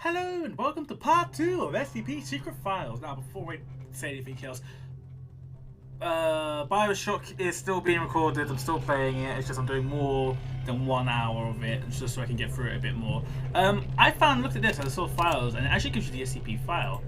Hello and welcome to part 2 of SCP Secret Files. Now, before we say anything else, Bioshock is still being recorded. I'm still playing it. It's just I'm doing more than 1 hour of it, just so I can get through it a bit more. Looked at this and I saw files, and it actually gives you the SCP file.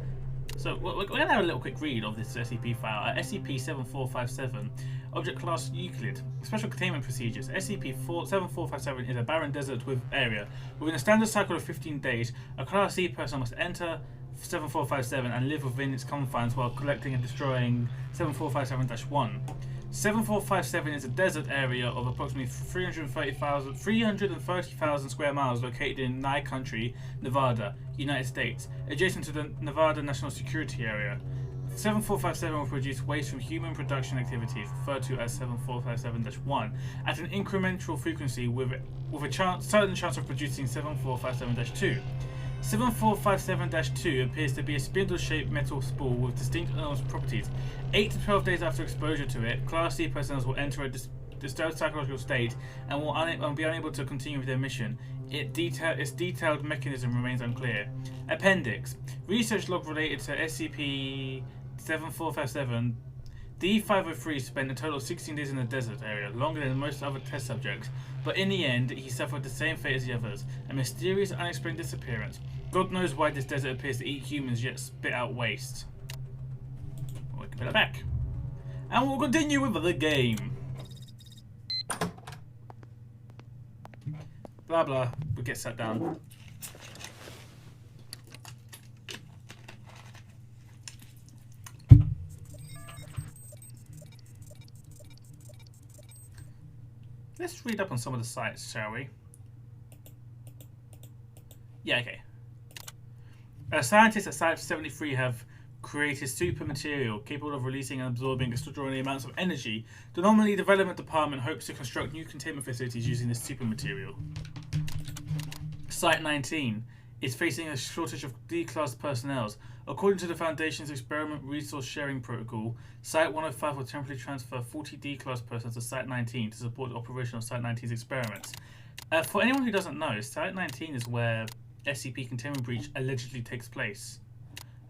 So we're going to have a little quick read of this SCP file. SCP-7457, Object Class Euclid. Special Containment Procedures. SCP-7457 is a barren desert with area. Within a standard cycle of 15 days, a Class C person must enter 7457 and live within its confines while collecting and destroying 7457-1. 7457 is a desert area of approximately 330,000 square miles located in Nye Country, Nevada, United States, adjacent to the Nevada National Security Area. 7457 will produce waste from human production activities, referred to as 7457-1, at an incremental frequency with a certain chance of producing 7457-2. 7457-2 appears to be a spindle-shaped metal spool with distinct properties. 8 to 12 days after exposure to it, Class C personnel will enter a disturbed psychological state and will be unable to continue with their mission. Its detailed mechanism remains unclear. Appendix. Research log related to SCP-7457. D-503 spent a total of 16 days in the desert area, longer than most other test subjects, but in the end, he suffered the same fate as the others, a mysterious, unexplained disappearance. God knows why this desert appears to eat humans yet spit out waste. We can put it back. And we'll continue with the game. Blah blah, we get sat down. Let's read up on some of the sites, shall we? Yeah, okay. Scientists at Site-73 have created super material capable of releasing and absorbing extraordinary amounts of energy. The Anomaly Development Department hopes to construct new containment facilities using this super material. Site-19 is facing a shortage of D-class personnel. According to the Foundation's Experiment Resource Sharing Protocol, Site-105 will temporarily transfer 40 D-class personnel to Site-19 to support the operation of Site-19's experiments. For anyone who doesn't know, Site-19 is where SCP Containment Breach allegedly takes place.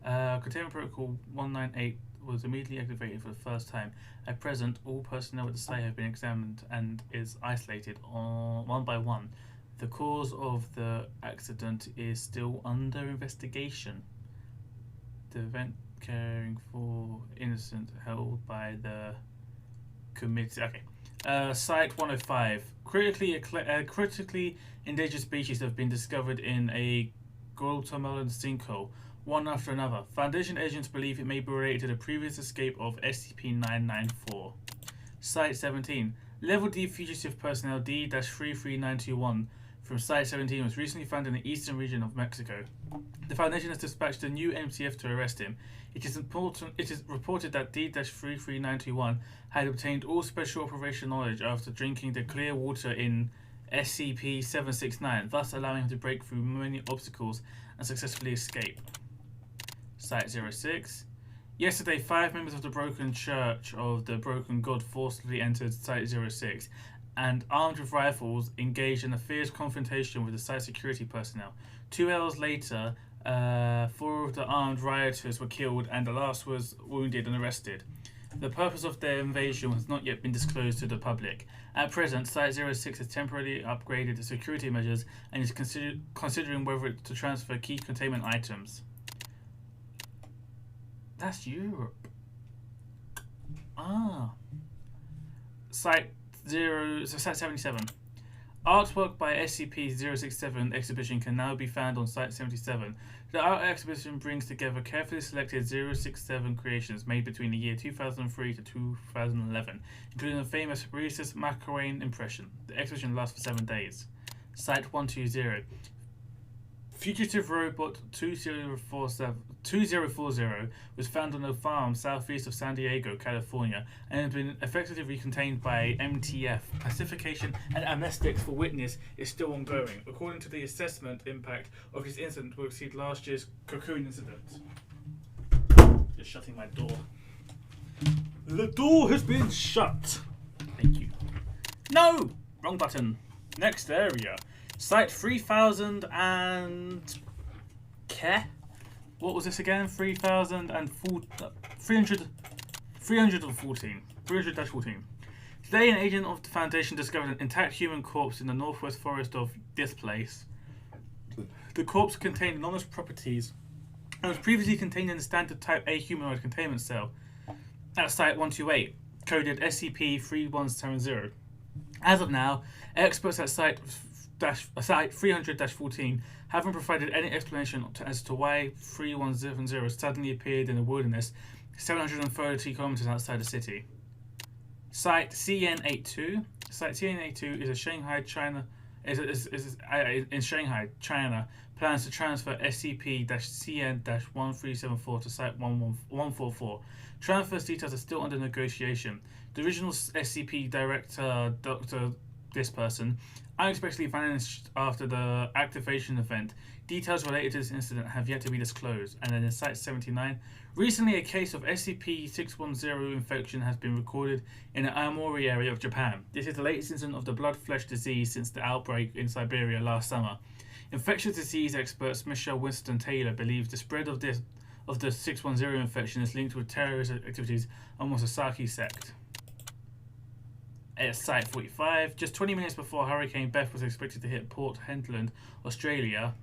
Containment Protocol 198 was immediately activated for the first time. At present, all personnel at the site have been examined and is isolated one by one. The cause of the accident is still under investigation. The event caring for innocent held by the committee. Okay. Site 105. Critically endangered species have been discovered in a Guatemalan sinkhole, one after another. Foundation agents believe it may be related to the previous escape of SCP-994. Site 17. Level D fugitive personnel D-33921 from Site-17 was recently found in the eastern region of Mexico. The Foundation has dispatched a new MCF to arrest him. It is reported that D-33921 had obtained all special operation knowledge after drinking the clear water in SCP-769, thus allowing him to break through many obstacles and successfully escape. Site-06. Yesterday, 5 members of the Broken Church of the Broken God forcibly entered Site-06 and, armed with rifles, engaged in a fierce confrontation with the site security personnel. 2 hours later, 4 of the armed rioters were killed and the last was wounded and arrested. The purpose of their invasion has not yet been disclosed to the public. At present, Site-06 has temporarily upgraded the security measures and is considering whether to transfer key containment items. That's Europe. Site-77. Artwork by SCP-067 exhibition can now be found on Site-77. The art exhibition brings together carefully selected 067 creations made between the year 2003 to 2011, including the famous Rhesus Macarene impression. The exhibition lasts for 7 days. Site-120. Fugitive Robot 2040 was found on a farm southeast of San Diego, California, and has been effectively contained by MTF. Pacification and amnestics for witness is still ongoing. According to the assessment, impact of this incident will exceed last year's Cocoon incident. Just shutting my door. The door has been shut. Thank you. No! Wrong button. Next area. Site 3000 and What was this again? 300-14. Today, an agent of the Foundation discovered an intact human corpse in the northwest forest of this place. The corpse contained enormous properties and was previously contained in the standard Type A humanoid containment cell at Site-128, coded SCP-3170. As of now, experts at Site 300-14 haven't provided any explanation as to why 3170 suddenly appeared in the wilderness 730 kilometers outside the city. Site CN82. Site CN82 is a Shanghai, China. In Shanghai, China, plans to transfer SCP-CN-1374 to Site 144. Transfer details are still under negotiation. The original SCP director, Dr. This person, unexpectedly vanished after the activation event. Details related to this incident have yet to be disclosed. And then in Site 79, recently a case of SCP-610 infection has been recorded in the Aomori area of Japan. This is the latest incident of the blood-flesh disease since the outbreak in Siberia last summer. Infectious disease experts Michelle Winston-Taylor believes the spread of the 610 infection is linked with terrorist activities amongst the Saki sect. At Site 45, just 20 minutes before Hurricane Beth was expected to hit Port Hedland, Australia,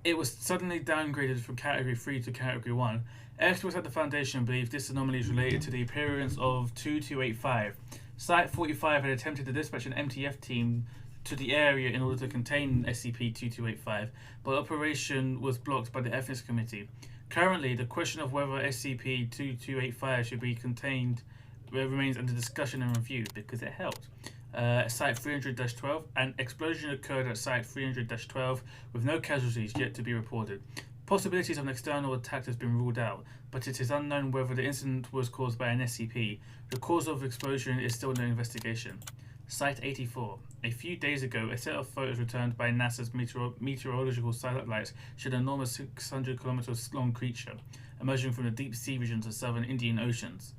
it was suddenly downgraded from Category 3 to Category 1. Experts at the Foundation believe this anomaly is related to the appearance of 2285. Site 45 had attempted to dispatch an MTF team to the area in order to contain SCP-2285, but the operation was blocked by the Ethics Committee. Currently, the question of whether SCP-2285 should be contained remains under discussion and review because it helped. Site 300-12, an explosion occurred at Site 300-12 with no casualties yet to be reported. Possibilities of an external attack has been ruled out, but it is unknown whether the incident was caused by an SCP. The cause of explosion is still under investigation. Site 84. A few days ago, a set of photos returned by NASA's meteorological satellites showed an enormous 600 kilometers long creature emerging from the deep sea regions of southern Indian Oceans.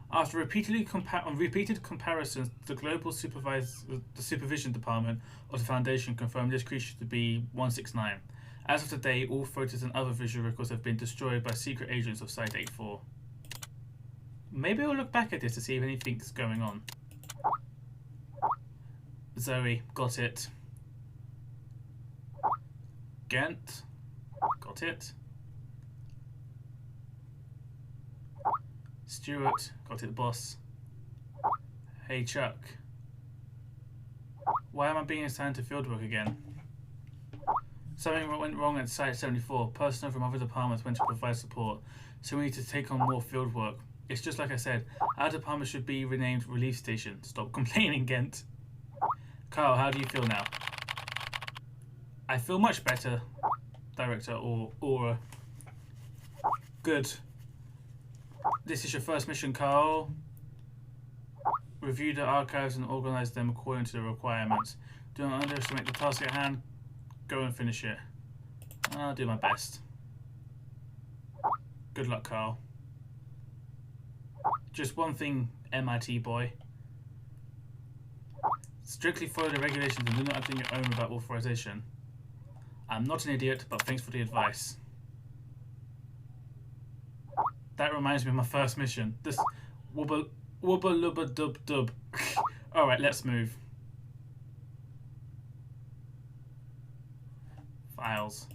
After repeated comparisons, the Global Supervision Department of the Foundation confirmed this creature to be 169. As of today, all photos and other visual records have been destroyed by secret agents of Site 84. Maybe I'll look back at this to see if anything's going on. Zoe, got it. Ghent, got it. Stuart, got it, boss. Hey, Chuck. Why am I being assigned to fieldwork again? Something went wrong at Site 74. Personnel from other departments went to provide support, so we need to take on more fieldwork. It's just like I said, our department should be renamed Relief Station. Stop complaining, Ghent. Carl, how do you feel now? I feel much better, Director Aura. Good. This is your first mission, Carl. Review the archives and organize them according to the requirements. Do not underestimate the task at hand. Go and finish it. I'll do my best. Good luck, Carl. Just one thing, MIT boy. Strictly follow the regulations and do not act on your own without authorization. I'm not an idiot, but thanks for the advice. That reminds me of my first mission. This wubba lubba dub dub. Alright, let's move. Files.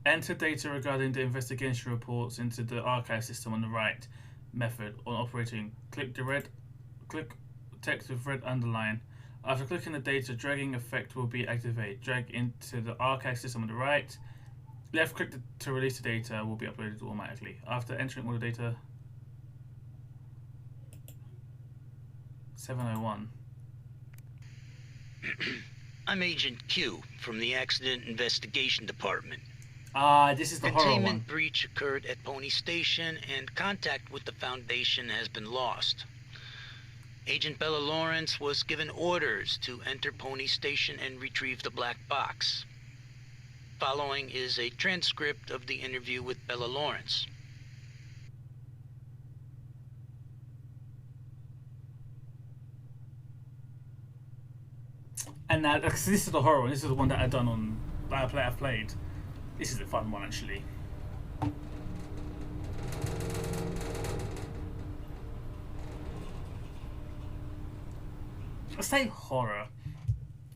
Enter data regarding the investigation reports into the archive system on the right. Method on operating. Click text with red underline. After clicking the data, dragging effect will be activated. Drag into the archive system on the right. Left click to release the data will be uploaded automatically. After entering all the data, 701. I'm Agent Q from the Accident Investigation Department. This is the horror one. Containment breach occurred at Pony Station and contact with the Foundation has been lost. Agent Bella Lawrence was given orders to enter Pony Station and retrieve the black box. Following is a transcript of the interview with Bella Lawrence. And now, this is the horror one. This is the one that I've done on I've played. This is a fun one, actually. I say horror.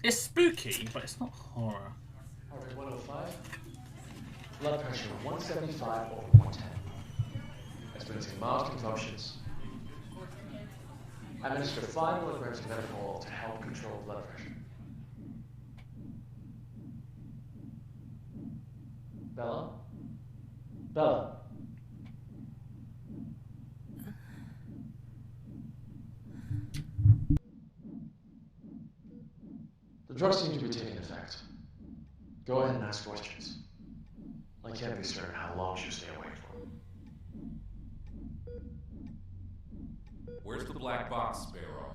It's spooky, but it's not horror. Heart rate 105. Blood pressure 175 over 110. Experiencing mild convulsions. Administer 5 milligrams of methanol to help control blood pressure. Bella? Bella? The drugs seem to be taking effect. Go ahead and ask questions. I can't be certain how long she'll stay awake for. Where's the black box, Sparrow?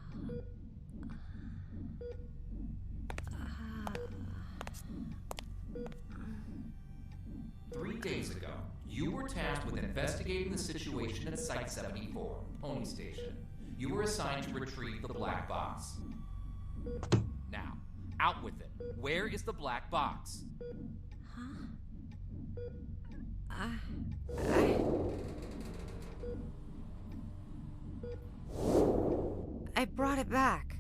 Three days ago, you were tasked with investigating the situation at Site-74, Pony Station. You were assigned to retrieve the black box. Now, out with it. Where is the black box? I brought it back.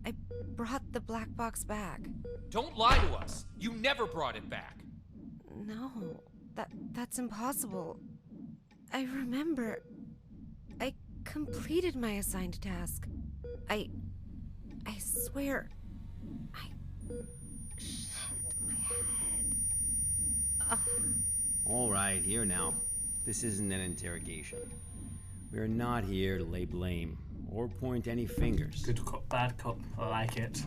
I brought the black box back. Don't lie to us. You never brought it back. No, that's impossible. I remember. I completed my assigned task. I swear. Shit, my head. All right, here now. This isn't an interrogation. We are not here to lay blame or point any fingers. Good cop, bad cop. I like it.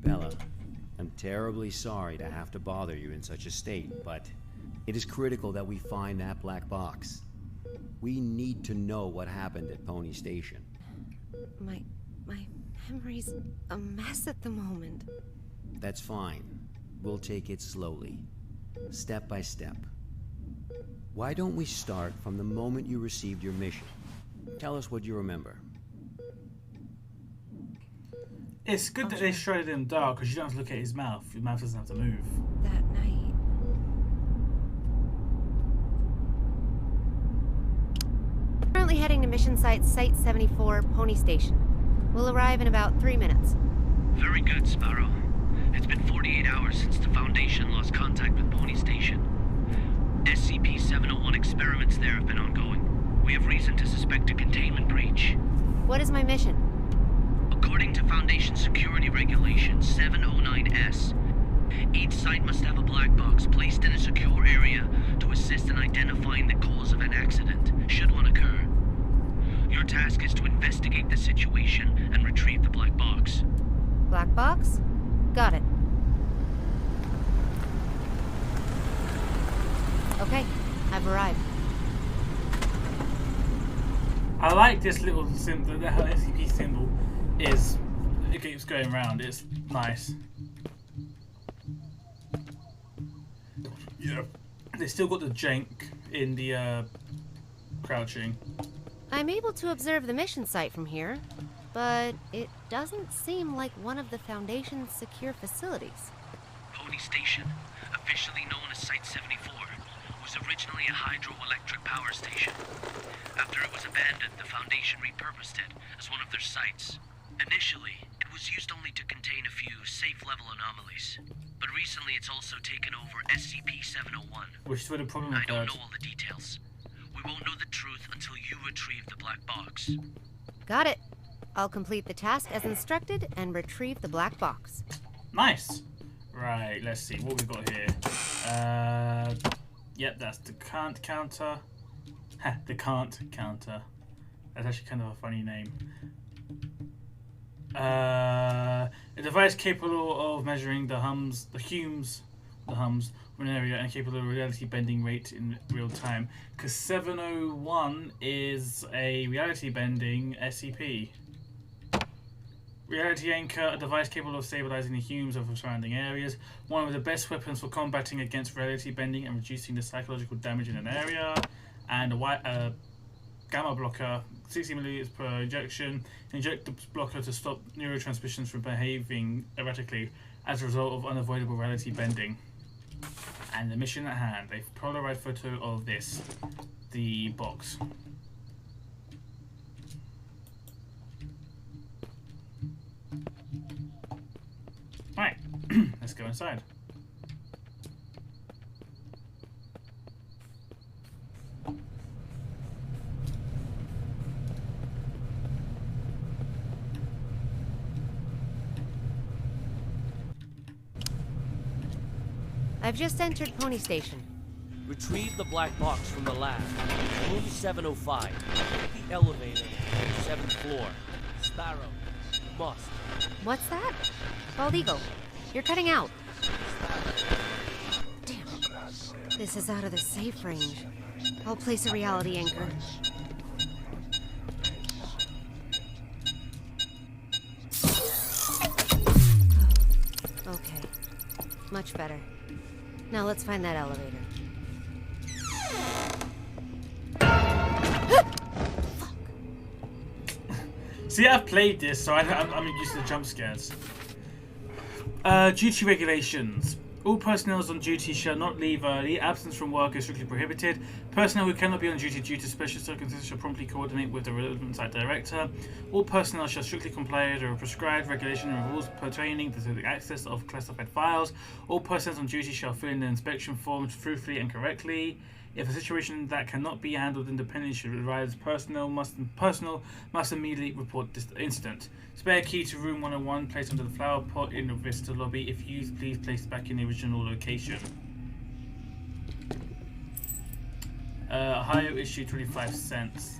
Bella, I'm terribly sorry to have to bother you in such a state, but it is critical that we find that black box. We need to know what happened at Pony Station. My memory's a mess at the moment. That's fine. We'll take it slowly, step by step. Why don't we start from the moment you received your mission? Tell us what you remember. It's good that they shredded him dark because you don't have to look at his mouth. His mouth doesn't have to move. That night. Currently heading to mission site Site-74, Pony Station. We'll arrive in about 3 minutes. Very good, Sparrow. It's been 48 hours since the Foundation lost contact with Pony Station. SCP-701 experiments there have been ongoing. We have reason to suspect a containment breach. What is my mission? According to Foundation security regulations 709S, each site must have a black box placed in a secure area to assist in identifying the cause of an accident, should one occur. Your task is to investigate the situation and retrieve the black box. Black box? Got it. Okay, I've arrived. I like this little symbol, the SCP symbol is, it keeps going round, it's nice. Yeah. They still got the jank in the crouching. I'm able to observe the mission site from here, but it doesn't seem like one of the Foundation's secure facilities. Pony Station, officially known as Site-74, was originally a hydroelectric power station. After it was abandoned, the Foundation repurposed it as one of their sites. Initially, it was used only to contain a few safe-level anomalies. But recently it's also taken over SCP-701. Which is where the problem I don't occurred. know all the details. We won't know the truth until you retrieve the black box. Got it. I'll complete the task as instructed and retrieve the black box. Nice. Right, let's see what we've got here. Yep, that's the can't counter. Ha, the can't counter. That's actually kind of a funny name. A device capable of measuring the hums of an area and capable of reality bending rate in real time. Because 701 is a reality bending SCP. Reality Anchor, a device capable of stabilizing the humes of surrounding areas. One of the best weapons for combating against reality bending and reducing the psychological damage in an area. And gamma blocker, 60 milliliters per injection. Inject the blocker to stop neurotransmissions from behaving erratically as a result of unavoidable reality bending. And the mission at hand. A Polaroid photo of this. The box. Right, let's go inside. I've just entered Pony Station. Retrieve the black box from the lab. Room 705. Take the elevator to the 7th floor. Sparrow. Must. What's that? Bald Eagle, you're cutting out. Damn. This is out of the safe range. I'll place a reality anchor. Oh, okay. Much better. Now let's find that elevator. See, I've played this, so I'm used to jump scares. Duty regulations. All personnel on duty shall not leave early. Absence from work is strictly prohibited. Personnel who cannot be on duty due to special circumstances shall promptly coordinate with the relevant site director. All personnel shall strictly comply with the prescribed regulation and rules pertaining to the access of classified files. All personnel on duty shall fill in the inspection forms truthfully and correctly. If a situation that cannot be handled independently should arise, personnel must immediately report this incident. Spare key to room 101 placed under the flower pot in the Vista lobby. If used, please place it back in the original location. Ohio issue 25 cents.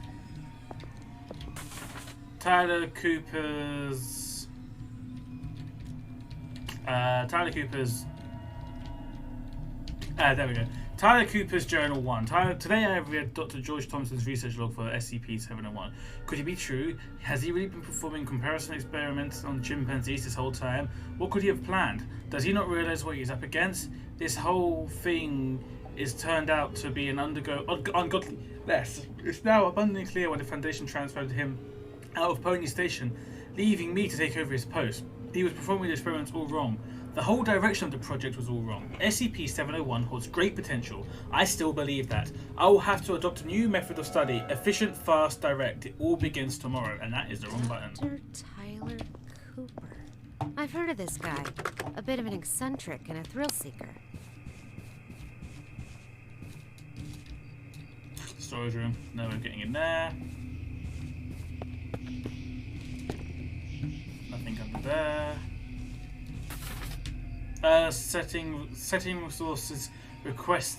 Tyler Cooper's there we go. Tyler Cooper's Journal 1. Today I read Dr. George Thompson's research log for SCP-701. Could it be true? Has he really been performing comparison experiments on chimpanzees this whole time? What could he have planned? Does he not realize what he's up against? This whole thing is turned out to be an ungodly mess. It's now abundantly clear why the Foundation transferred him out of Pony Station, leaving me to take over his post. He was performing the experiments all wrong. The whole direction of the project was all wrong. SCP-701 holds great potential. I still believe that. I will have to adopt a new method of study. Efficient, fast, direct. It all begins tomorrow. And that is the wrong button. Dr. Tyler Cooper. I've heard of this guy. A bit of an eccentric and a thrill seeker. Storage room. No, we're getting in there. Nothing under there. Setting resources request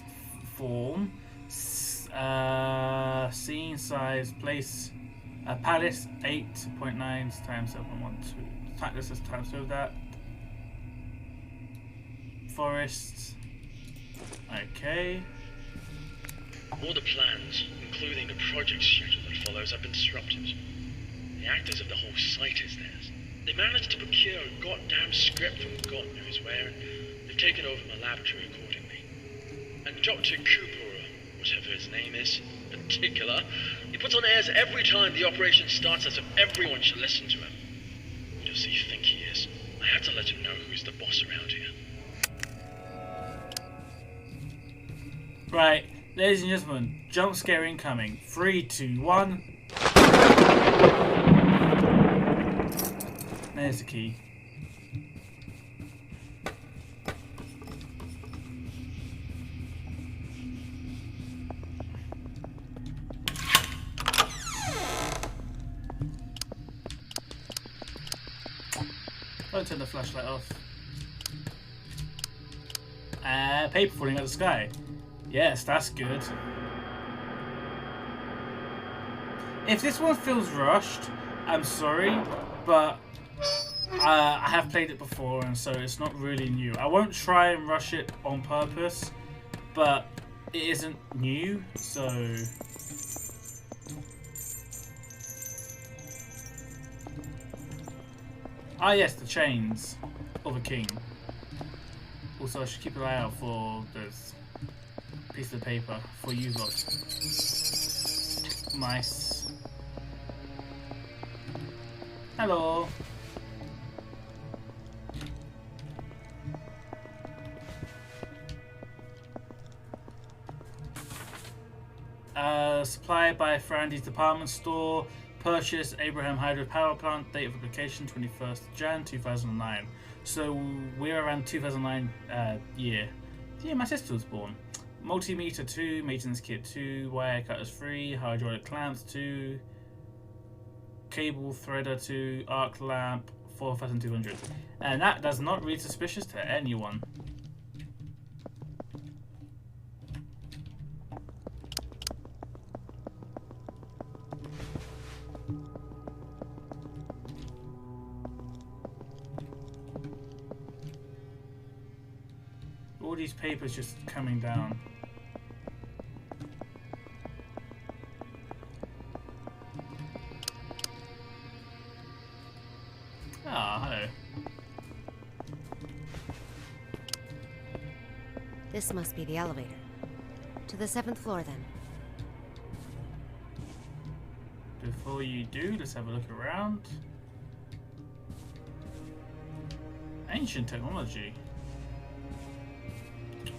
form. Scene size place. Palace 8.9 times 7.12. This is times 2 of that. Forest. Okay. All the plans, including the project schedule that follows, have been disrupted. The actors of the whole site is theirs. They managed to procure a goddamn script from God knows where, and they've taken over my laboratory accordingly. And Dr. Cooper, or whatever his name is, in particular, he puts on airs every time the operation starts as if everyone should listen to him. Who does he think he is? I had to let him know who's the boss around here. Right, ladies and gentlemen, jump scare incoming. 3, 2, 1. There's the key. I'll turn the flashlight off. Paper falling out of the sky. Yes, that's good. If this one feels rushed, I'm sorry, but I have played it before, and so it's not really new. I won't try and rush it on purpose, but it isn't new, so... Ah yes, the chains of a king. Also, I should keep an eye out for this piece of paper for you lot. Mice. Hello. Supplied by Frandy's department store. Purchase Abraham Hydro Power Plant. Date of application 21st Jan 2009. So we're around 2009 year. The year my sister was born. Multimeter 2, maintenance kit 2, wire cutters 3, hydraulic clamps 2, cable threader 2, arc lamp 4,200. And that does not read suspicious to anyone. All these papers just coming down. Ah, hello. This must be the elevator. To the 7th floor, then. Before you do, let's have a look around. Ancient technology.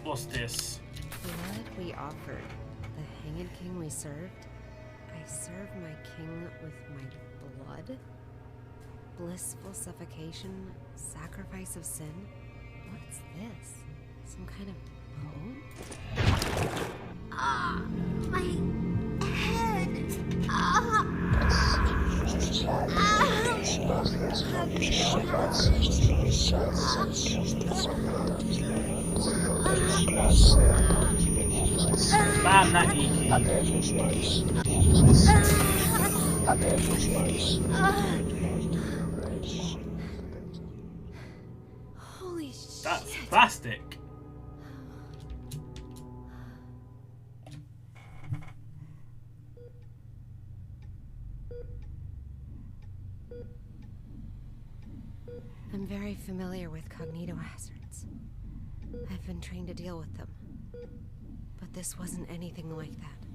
What's this? Blood we offered. The hanged king we served. I serve my king with my blood. Blissful suffocation. Sacrifice of sin. What's this? Some kind of poem? Ah, my head. Ah. Bam, not geeky. Holy shit. That's plastic. I'm very familiar with cognitohazards. I've been trained to deal with them. But this wasn't anything like that.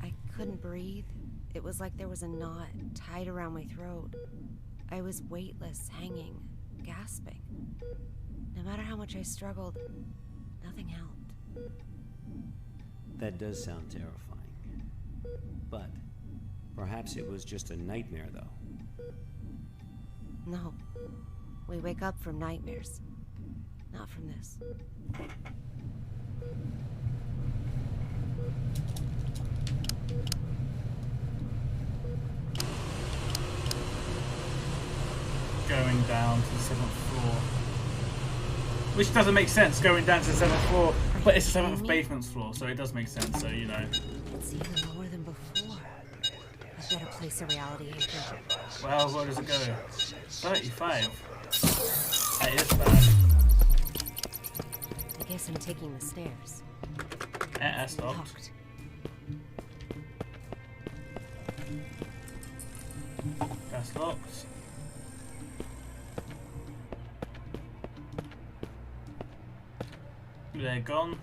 I couldn't breathe. It was like there was a knot tied around my throat. I was weightless, hanging, gasping. No matter how much I struggled, nothing helped. That does sound terrifying. But perhaps it was just a nightmare, though. No. We wake up from nightmares. Not from this. Going down to the 7th floor. Which doesn't make sense, going down to the 7th floor. But it's the 7th basement floor, so it does make sense, so you know. It's even lower than before. I better place a reality anchor. Well, where does it go? 35. That is bad. I guess I'm taking the stairs. That's locked. That's locked. They're gone.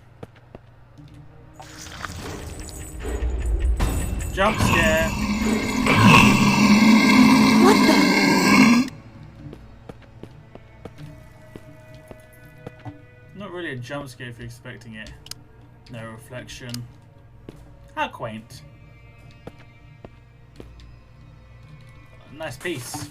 Jump scare. What the? Not really a jump scare if you're expecting it. No reflection. How quaint. Nice piece.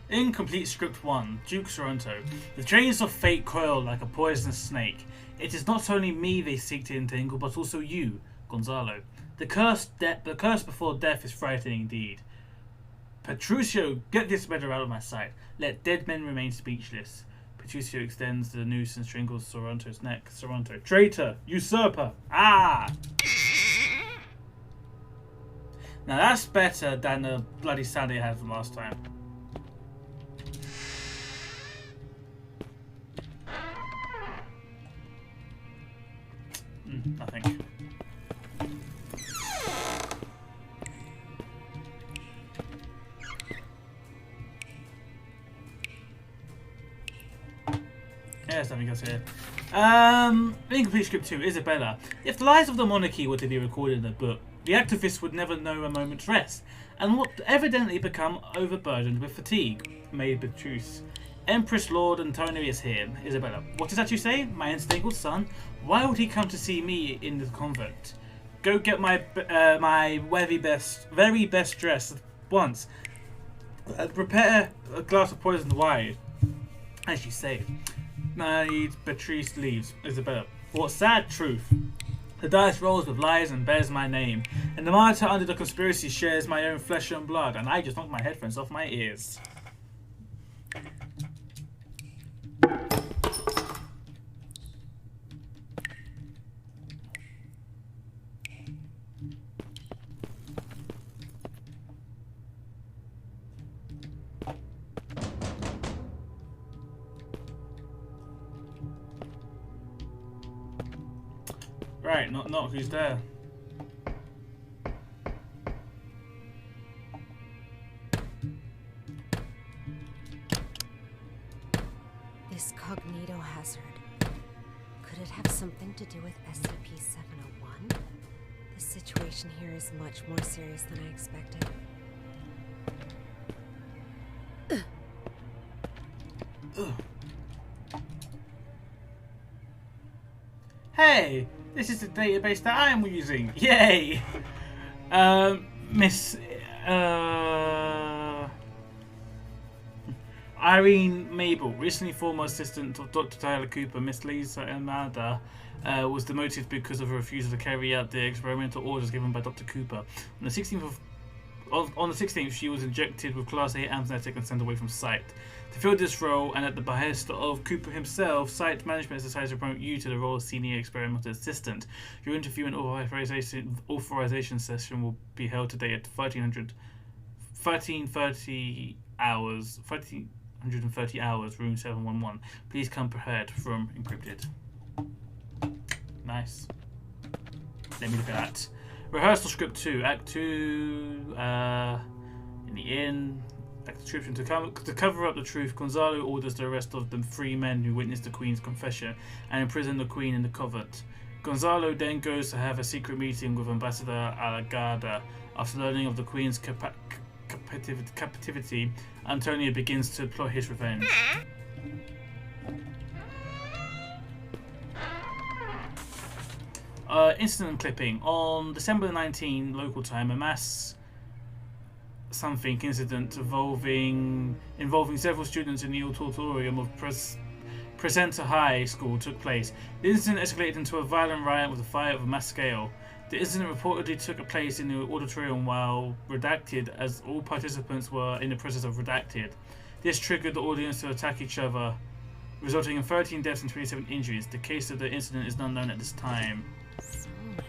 Incomplete script 1. Duke Toronto. The chains of fate coil like a poisonous snake. It is not only me they seek to entangle, but also you, Gonzalo. The curse before death is frightening indeed. Petruccio, get this matter out of my sight. Let dead men remain speechless. Petruccio extends the noose and strangles Toronto's neck. Toronto, traitor, usurper. Ah! Now that's better than the bloody sound they had from last time. Nothing. Yeah, there's nothing else here. Incomplete script 2, Isabella. If the lives of the monarchy were to be recorded in a book, The activists would never know a moment's rest, and would evidently become overburdened with fatigue. May Beatrice. Empress Lord Antonio is here. Isabella. What is that you say? My unstable son? Why would he come to see me in the convent? Go get my very best dress at once. Prepare a glass of poisoned wine. As you say. Beatrice leaves. Isabella. What sad truth. The dice rolls with lies and bears my name, and the martyr under the conspiracy shares my own flesh and blood, and I just knocked my headphones off my ears. Right, not who's there. This cognito hazard. Could it have something to do with SCP-701? The situation here is much more serious than I expected. Hey, this is the database that I'm using. Yay! Miss Irene Mabel, recently former assistant of Dr. Tyler Cooper, Miss Lisa Amada, was demoted because of her refusal to carry out the experimental orders given by Dr. Cooper. On the 16th, she was injected with Class A amnestic and sent away from site. To fill this role, and at the behest of Cooper himself, site management has decided to promote you to the role of senior experimental assistant. Your interview and authorization session will be held today at 1330 hours, room 711. Please come prepared. From encrypted. Nice. Let me look at that. Rehearsal script 2, Act 2, in the inn. Description: to cover up the truth, Gonzalo orders the arrest of the 3 men who witnessed the Queen's confession and imprison the Queen in the convent. Gonzalo then goes to have a secret meeting with Ambassador Alagada. After learning of the Queen's captivity, Antonio begins to plot his revenge. Incident clipping. On December 19, local time, a mass something incident involving several students in the auditorium of Presenter High School took place. The incident escalated into a violent riot with a fire of a mass scale. The incident reportedly took place in the auditorium while redacted, as all participants were in the presence of redacted. This triggered the audience to attack each other, resulting in 13 deaths and 27 injuries. The case of the incident is not known at this time. So many files.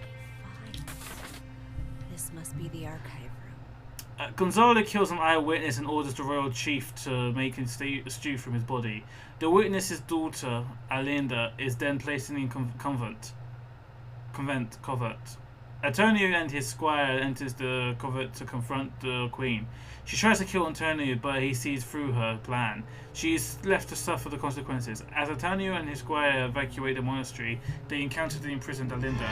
This must be the archive room. Gonzalo kills an eyewitness and orders the royal chief to make him stew from his body. The witness's daughter, Alinda, is then placed in the convent. Antonio and his squire enters the convent to confront the Queen. She tries to kill Antonio, but he sees through her plan. She is left to suffer the consequences. As Antonio and his squire evacuate the monastery, they encounter the imprisoned Alinda.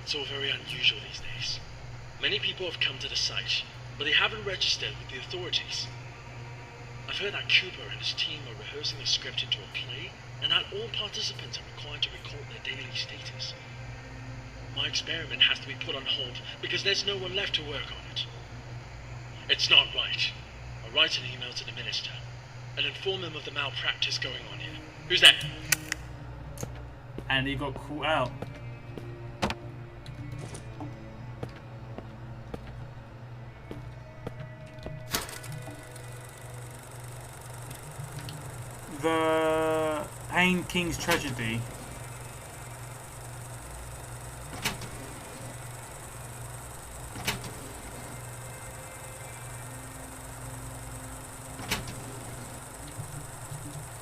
It's all very unusual these days. Many people have come to the site, but they haven't registered with the authorities. I've heard that Cooper and his team are rehearsing the script into a play, and that all participants are required to record their daily status. My experiment has to be put on hold because there's no one left to work on it. It's not right. I'll write an email to the minister and inform him of the malpractice going on here. Who's that? And he got caught out. The Pain King's tragedy.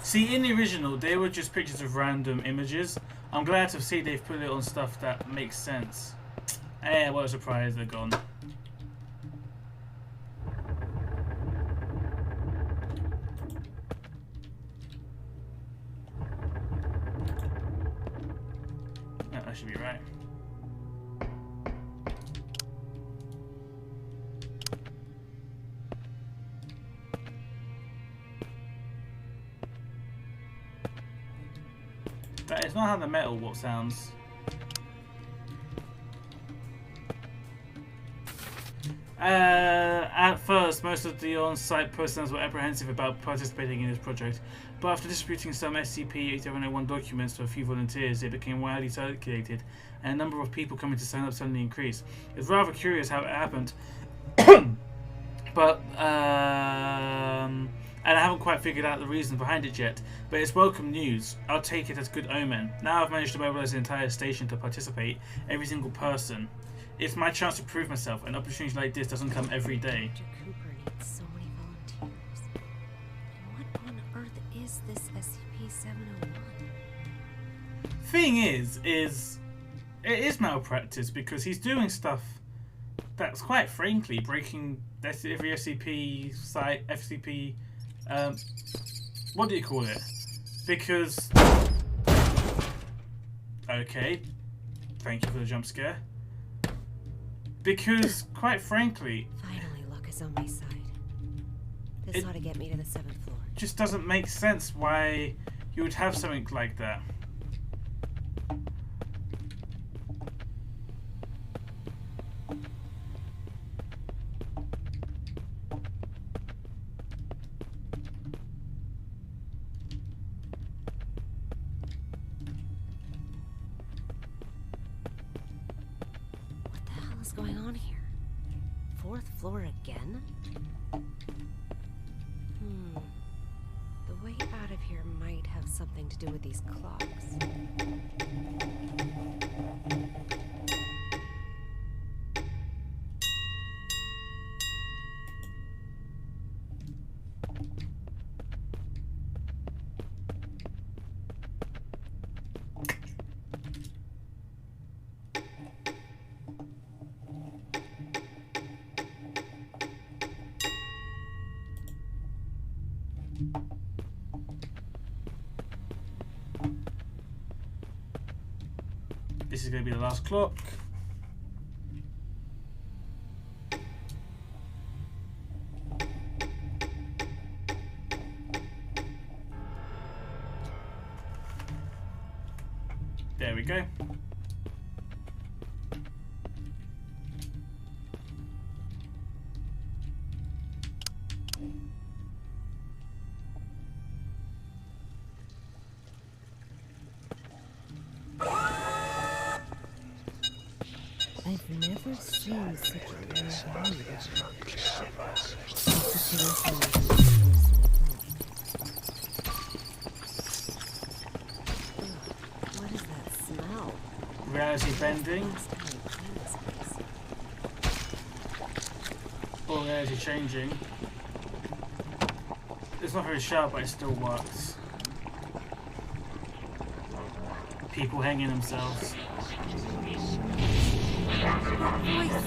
See, in the original, they were just pictures of random images. I'm glad to see they've put it on stuff that makes sense. Eh, what a surprise, they're gone. That should be right. it's not how the metal warp sounds. At first, most of the on-site personnel were apprehensive about participating in this project, but after distributing some SCP-701 documents to a few volunteers, it became widely circulated, and a number of people coming to sign up suddenly increased. It's rather curious how it happened, but and I haven't quite figured out the reason behind it yet, but it's welcome news. I'll take it as good omen. Now I've managed to mobilize the entire station to participate, every single person. It's my chance to prove myself. An opportunity like this doesn't come every day. Dr. Cooper needs so many volunteers. What on earth is this SCP-701? Thing is it is malpractice because he's doing stuff that's quite frankly breaking every SCP site, FCP, what do you call it? Because, okay, thank you for the jump scare. Because, quite frankly... Finally, luck is on my side. This ought to get me to the 7th floor. Just doesn't make sense why you would have something like that. What's going on here? 4th floor again? The way out of here might have something to do with these clocks. This is going to be the last clock. There we go. I've never seen such a What is that smell? Reality bending. Or reality changing. It's not very sharp, but it still works. People hanging themselves. Voice.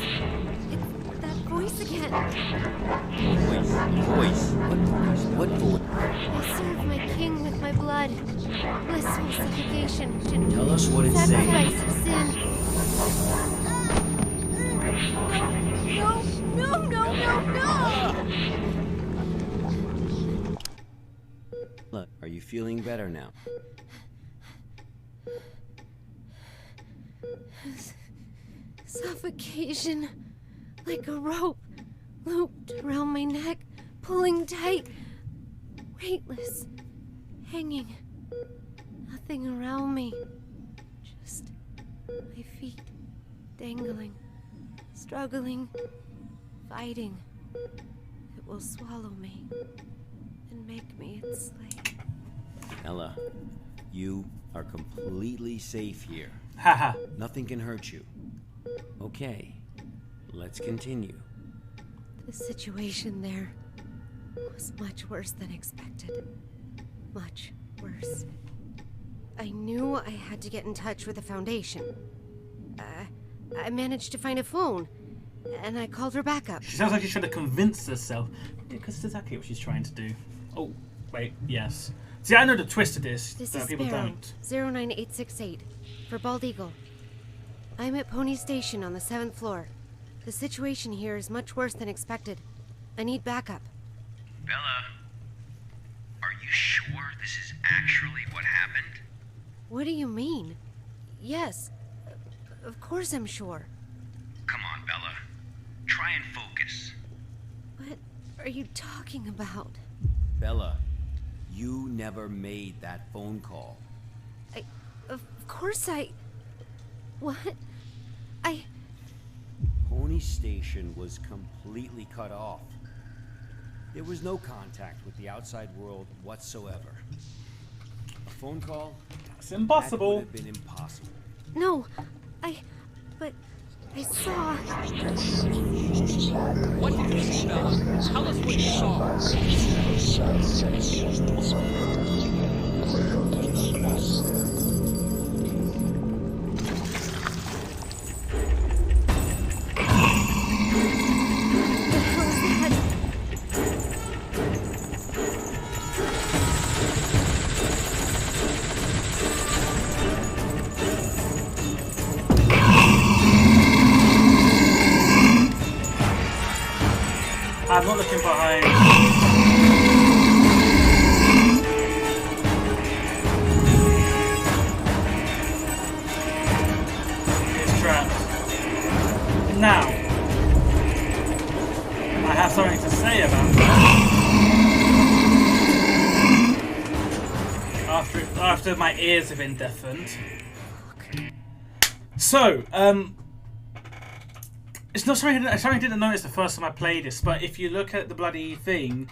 It's that voice again. Voice. What voice? I serve my king with my blood. Blissful suffocation. Tell us what it's saying. Sacrifice of sin. No. Look, are you feeling better now? Suffocation, like a rope, looped around my neck, pulling tight, weightless, hanging, nothing around me, just my feet dangling, struggling, fighting. It will swallow me and make me its slave. Ella, you are completely safe here. Haha. Nothing can hurt you. Okay, let's continue. The situation there was much worse than expected. Much worse. I knew I had to get in touch with the Foundation. I managed to find a phone, and I called her back up. She sounds like she's trying to convince herself. Because it's exactly what she's trying to do. Oh, wait, yes. See, I know the twist of this, This but is people Sparrow, don't. 09868, for Bald Eagle. I'm at Pony Station on the 7th floor. The situation here is much worse than expected. I need backup. Bella, are you sure this is actually what happened? What do you mean? Yes. Of course I'm sure. Come on, Bella. Try and focus. What are you talking about? Bella, you never made that phone call. Of course What? Pony Station was completely cut off. There was no contact with the outside world whatsoever. A phone call? It's impossible. That would have been impossible. No, but I saw. What did you see, Bella? Tell us what you saw. I'm not looking behind. It's trapped. Now, I have something to say about that. After my ears have been deafened. So, it's not something I didn't notice the first time I played this, but if you look at the bloody thing,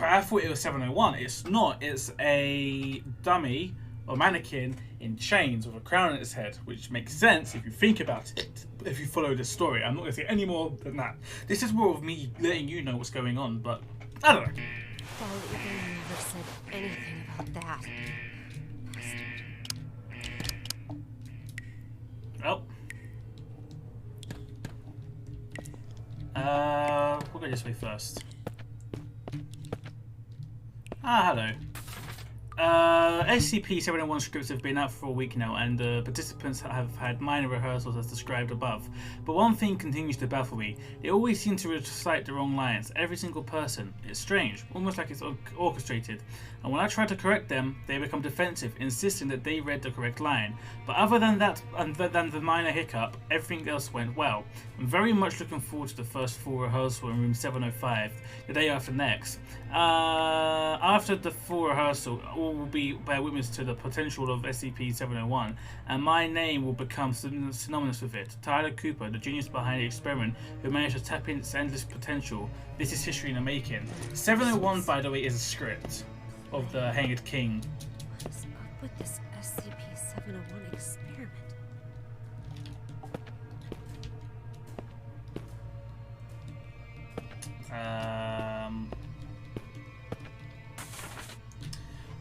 I thought it was 701. It's not. It's a dummy or mannequin in chains with a crown on its head, which makes sense if you think about it. If you follow the story, I'm not going to say any more than that. This is more of me letting you know what's going on, but I don't know. Paul even never said anything about that. Oh. We'll go this way first. Hello. SCP-701 scripts have been out for a week now, and participants have had minor rehearsals as described above. But one thing continues to baffle me. They always seem to recite the wrong lines, every single person. It's strange, almost like it's orchestrated. And when I try to correct them, they become defensive, insisting that they read the correct line. But other than that, and than the minor hiccup, everything else went well. I'm very much looking forward to the first full rehearsal in room 705, the day after next. After the full rehearsal, all will bear witness to the potential of SCP-701, and my name will become synonymous with it. Tyler Cooper, the genius behind the experiment, who managed to tap into its endless potential. This is history in the making. 701, by the way, is a script of the Hanged King. What is up with this SCP-701 experiment?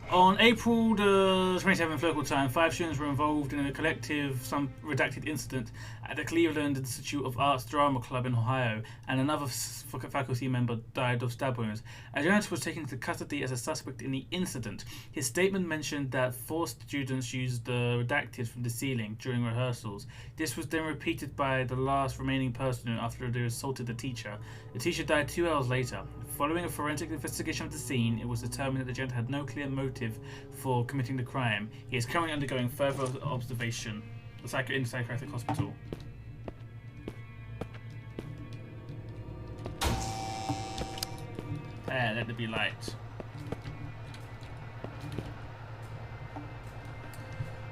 On April the 27th local time, 5 students were involved in a collective, some redacted incident at the Cleveland Institute of Arts Drama Club in Ohio, and another faculty member died of stab wounds. A janitor was taken into custody as a suspect in the incident. His statement mentioned that 4 students used the redacted from the ceiling during rehearsals. This was then repeated by the last remaining person after they assaulted the teacher. The teacher died 2 hours later. Following a forensic investigation of the scene, it was determined that the janitor had no clear motive for committing the crime. He is currently undergoing further observation in psychiatric hospital. There, let there be light.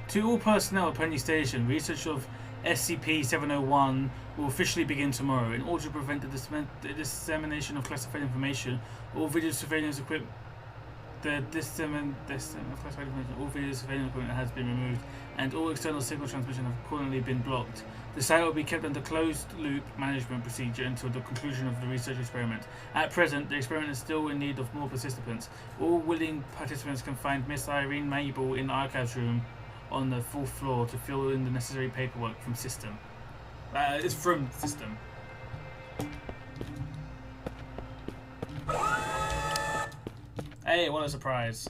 To all personnel at Pony Station, research of SCP-701 will officially begin tomorrow. In order to prevent the dissemination of classified information, all video surveillance equipment all video surveillance equipment has been removed, and all external signal transmission have accordingly been blocked. The site will be kept under closed-loop management procedure until the conclusion of the research experiment. At present, the experiment is still in need of more participants. All willing participants can find Miss Irene Mabel in the archives room on the 4th floor to fill in the necessary paperwork from system. It's from system. Hey, what a surprise.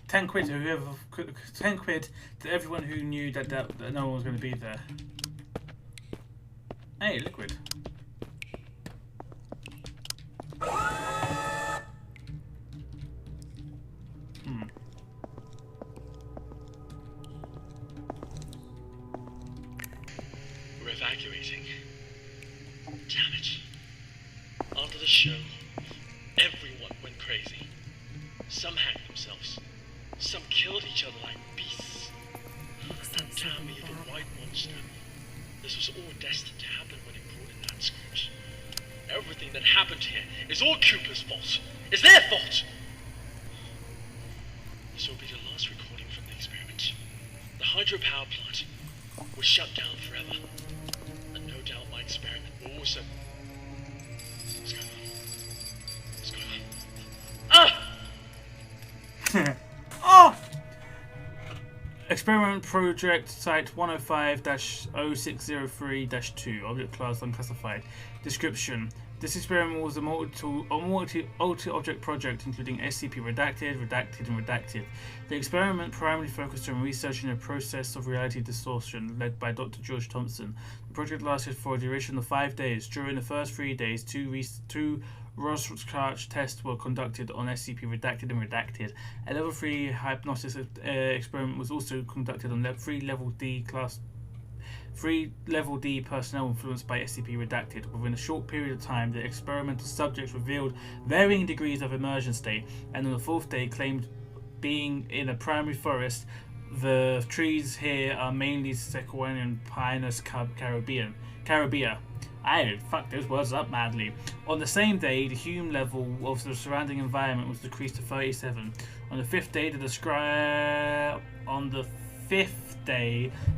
10 quid to whoever, 10 quid to everyone who knew that no one was going to be there. Hey, liquid. Damn it. After the show, everyone went crazy. Some hanged themselves. Some killed each other like beasts. And damn me, the White Monster. This was all destined to happen when it brought in that script. Everything that happened here is all Cooper's fault. It's their fault! This will be the last recording from the experiment. The hydropower plant was shut down forever. And no doubt my experiment will also... What's going on? What's going on? Ah! Oh! Experiment Project Site 105-0603-2. Object class unclassified. Description. This experiment was a multi-object project including SCP redacted, redacted, and redacted. The experiment primarily focused on researching the process of reality distortion, led by Dr. George Thompson. The project lasted for a duration of 5 days. During the first 3 days, two Rorschach tests were conducted on SCP redacted and redacted. A level 3 hypnosis experiment was also conducted on 3 level D personnel influenced by SCP redacted. Within a short period of time, the experimental subjects revealed varying degrees of immersion state, and on the 4th day claimed being in a primary forest. The trees here are mainly Sequoian Pinus Caribbean. I fucked those words up madly. On the same day, the Hume level of the surrounding environment was decreased to 37. On the 5th day,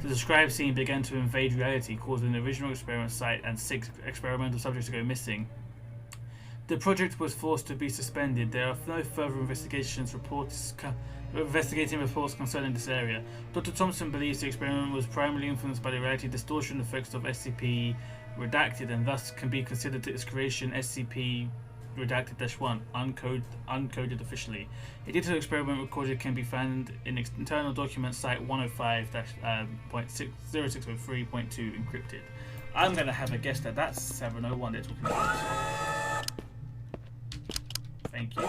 the described scene began to invade reality, causing the original experiment site and 6 experimental subjects to go missing. The project was forced to be suspended. There are no further investigating reports concerning this area. Dr. Thompson believes the experiment was primarily influenced by the reality distortion effects of SCP redacted, and thus can be considered its creation SCP redacted-1 uncoded officially. A detailed experiment recorded can be found in internal document site 105-0603.2 encrypted. I'm going to have a guess that that's 701 they're talking about. Thank you.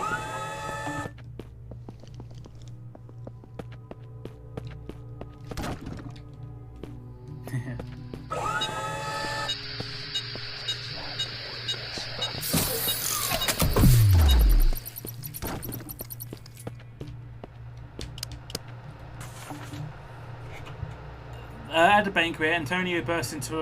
At the banquet, Antonio bursts into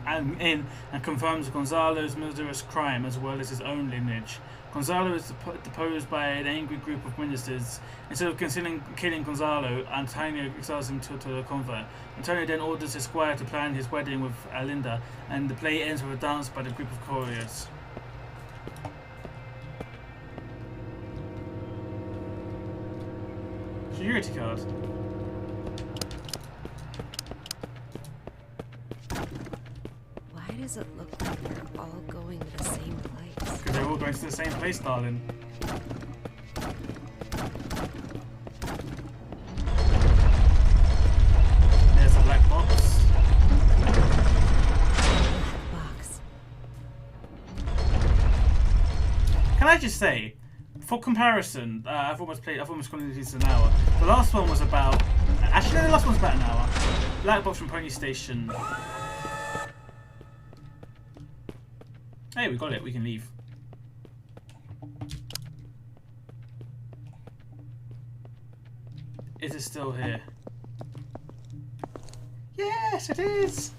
and confirms Gonzalo's murderous crime as well as his own lineage. Gonzalo is deposed by an angry group of ministers. Instead of considering killing Gonzalo, Antonio exiles him to the convent. Antonio then orders his squire to plan his wedding with Alinda, and the play ends with a dance by the group of couriers. Security card. Why does it look like they're all going to the same place? Because they're all going to the same place, darling. There's a black box. Can I just say, for comparison, I've almost gone into an hour. The last one was about... Actually, no, the last one's about an hour. Black box from Pony Station. Hey, we got it. We can leave. Is it still here? Yes, it is!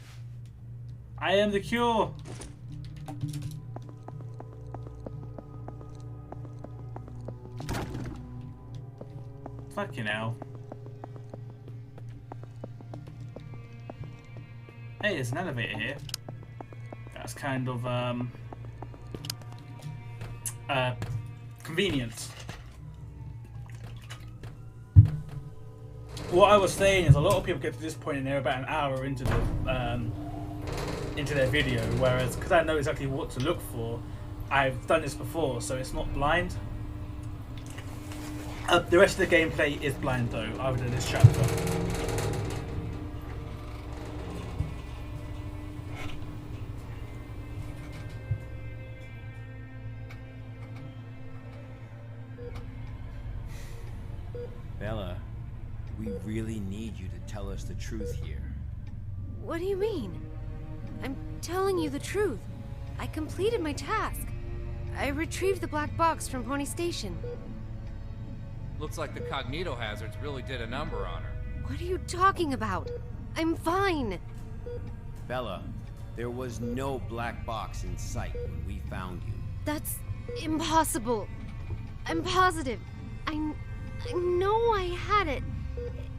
I am the cure! Fucking hell. Hey, there's an elevator here. That's kind of, convenient. What I was saying is a lot of people get to this point and they're about an hour into their video, whereas because I know exactly what to look for, I've done this before, so it's not blind. The rest of the gameplay is blind though, other than this chapter. Bella, we really need you to tell us the truth here. What do you mean? I'm telling you the truth. I completed my task. I retrieved the black box from Pony Station. Looks like the cognito hazards really did a number on her. What are you talking about? I'm fine. Bella, there was no black box in sight when we found you. That's impossible. I'm positive. I know I had it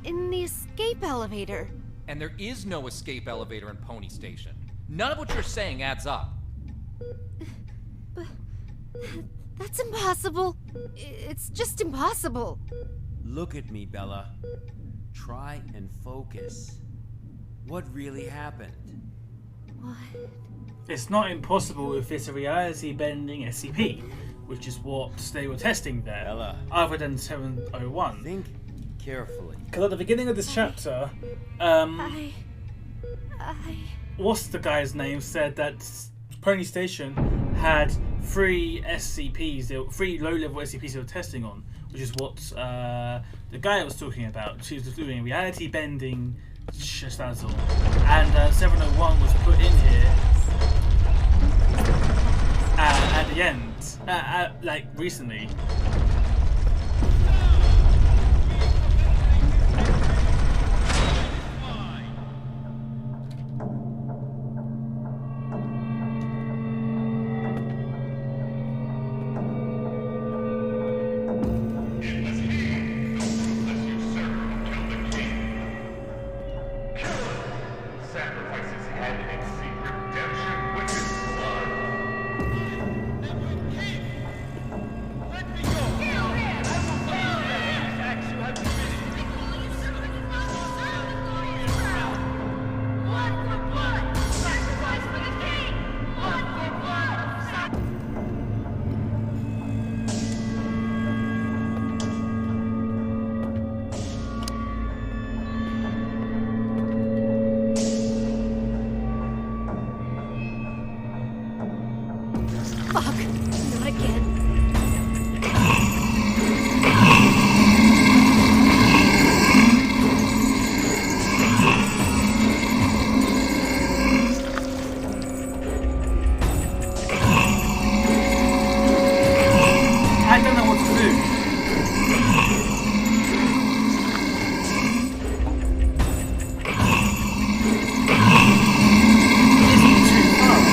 in the escape elevator. And there is no escape elevator in Pony Station. None of what you're saying adds up. But that's impossible. It's just impossible. Look at me, Bella. Try and focus. What really happened? What? It's not impossible if it's a reality-bending SCP, which is what they were testing there, Bella. other than 701. Think carefully. Because at the beginning of this chapter, what's the guy's name, said that Pony Station had 3 SCPs, 3 low-level SCPs they were testing on, which is what the guy was talking about. She was doing reality-bending Shazazzle, and 701 was put in here at the end, like recently. Fuck, not again. I don't know what to do. It's too fast.